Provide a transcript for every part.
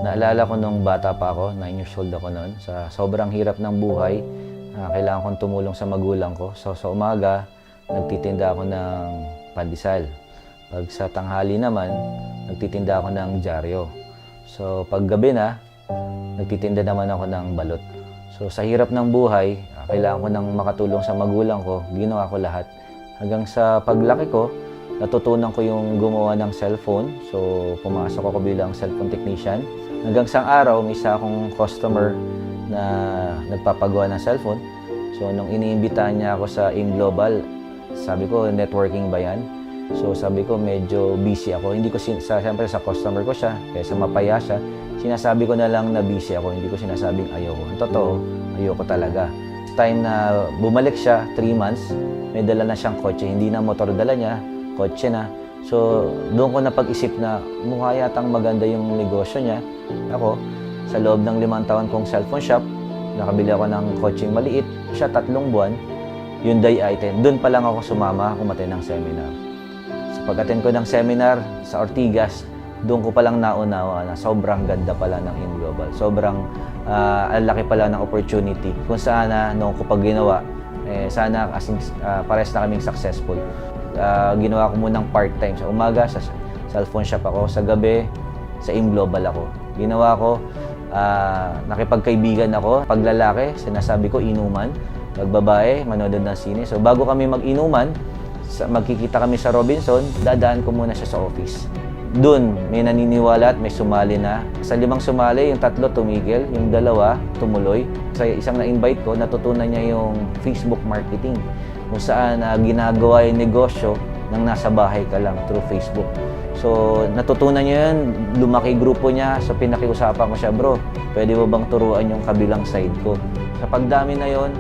Naalala ko nung bata pa ako, 9 years old ako noon. Sa sobrang hirap ng buhay, kailangan kong tumulong sa magulang ko. So sa umaga, nagtitinda ako ng pandesal. Pag sa tanghali naman, nagtitinda ako ng dyaryo. So pag gabi na, nagtitinda naman ako ng balot. So sa hirap ng buhay, kailangan ko nang makatulong sa magulang ko, ginawa ko lahat. Hanggang sa paglaki ko, natutunan ko yung gumawa ng cellphone. So pumasok ako bilang cellphone technician. Hanggang sa araw, may isa akong customer na nagpapagawa ng cellphone. So nung iniimbitahan niya ako sa AIM Global, sabi ko, networking ba yan? So sabi ko, medyo busy ako. Hindi ko, siyempre sa customer ko siya, kaya sa mapaya siya, sinasabi ko na lang na busy ako. Hindi ko sinasabing ayoko. Ang totoo, ayoko talaga. Time na bumalik siya, 3 months, may dala na siyang kotse. Hindi na motor dala niya, kotse na. So doon ko napag-isip na mukha yatang maganda yung negosyo niya. Ako, sa loob ng 5 taon kong cellphone shop, nakabili ako ng kotseng maliit. Siya 3 buwan, Hyundai i10. Doon pa lang ako sumama, umattend ng seminar. So pag-attend ko ng seminar sa Ortigas, doon ko palang naunawa na sobrang ganda pala ng AIM Global. Sobrang laki pala ng opportunity. Kung sana noong ko pag ginawa, sana pares na kaming successful. Ginawa ko munang part-time. Sa umaga, sa cellphone shop ako. Sa gabi, sa AIM Global ako. Ginawa ko, nakipagkaibigan ako. Pag lalaki, sinasabi ko inuman. Pag babae, manood ng sine. So bago kami mag-inuman, magkikita kami sa Robinson, dadaan ko muna siya sa office. Doon, may naniniwala at may sumali na. Sa 5 sumali, yung 3 tumigil, yung 2 tumuloy. Sa isang na-invite ko, natutunan niya yung Facebook marketing. Kung saan ginagawa yung negosyo nang nasa bahay ka lang through Facebook. So, natutunan niya yun, lumaki grupo niya. So, pinakiusapan ko siya, bro, pwede mo bang turuan yung kabilang side ko? Sa pagdami na yon,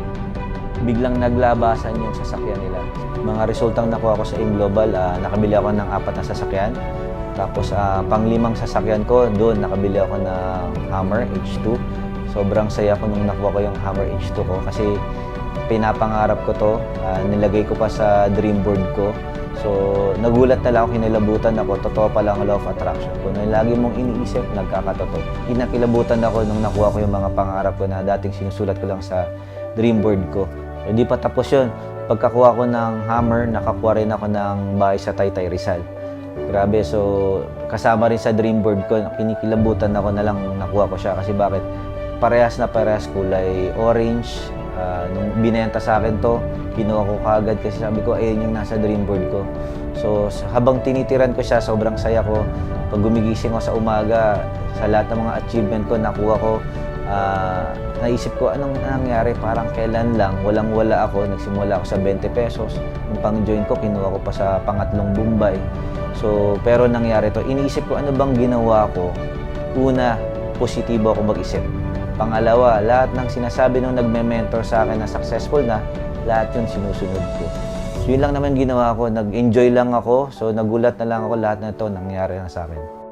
biglang naglabasan yung sasakyan nila. Mga resultang nakuha ko sa AIM Global, nakabili ako ng 4 na sasakyan. Tapos, pang-5 sasakyan ko, doon nakabili ako ng Hummer H2. Sobrang saya ko nung nakuha ko yung Hummer H2 ko kasi pinapangarap ko to, nilagay ko pa sa dream board ko. So, nagulat na lang ako, kinilabutan ako, totoo pala ang law of attraction ko. Na lagi mong iniisip, nagkakatotoo. Kinakilabutan ako nung nakuha ko yung mga pangarap ko na dating sinusulat ko lang sa dream board ko. Hindi pa tapos yun. Pagkakuha ko ng Hummer, nakakuha rin ako ng bahay sa Taytay Rizal. Grabe, so kasama rin sa dream board ko, kinikilabutan ako na lang nakuha ko siya. Kasi bakit? Parehas na parehas kulay orange. Nung binenta sa akin to, kinuha ko kaagad kasi sabi ko, ayun yung nasa dream board ko. So habang tinitiran ko siya, sobrang saya ko. Pag gumigising ko sa umaga, sa lahat ng mga achievement ko, nakuha ko, naisip ko, anong nangyari? Parang kailan lang, walang-wala ako. Nagsimula ako sa 20 pesos. Nung pang-join ko, kinuha ko pa sa pangatlong Bombay. So, pero nangyari to, iniisip ko, ano bang ginawa ko? Una, positibo ako mag-isip. Pangalawa, lahat ng sinasabi nung nagme-mentor sa akin na successful na, lahat yun sinusunod ko. So, yun lang naman ginawa ko. Nag-enjoy lang ako. So, nagulat na lang ako lahat na ito nangyari na sa akin.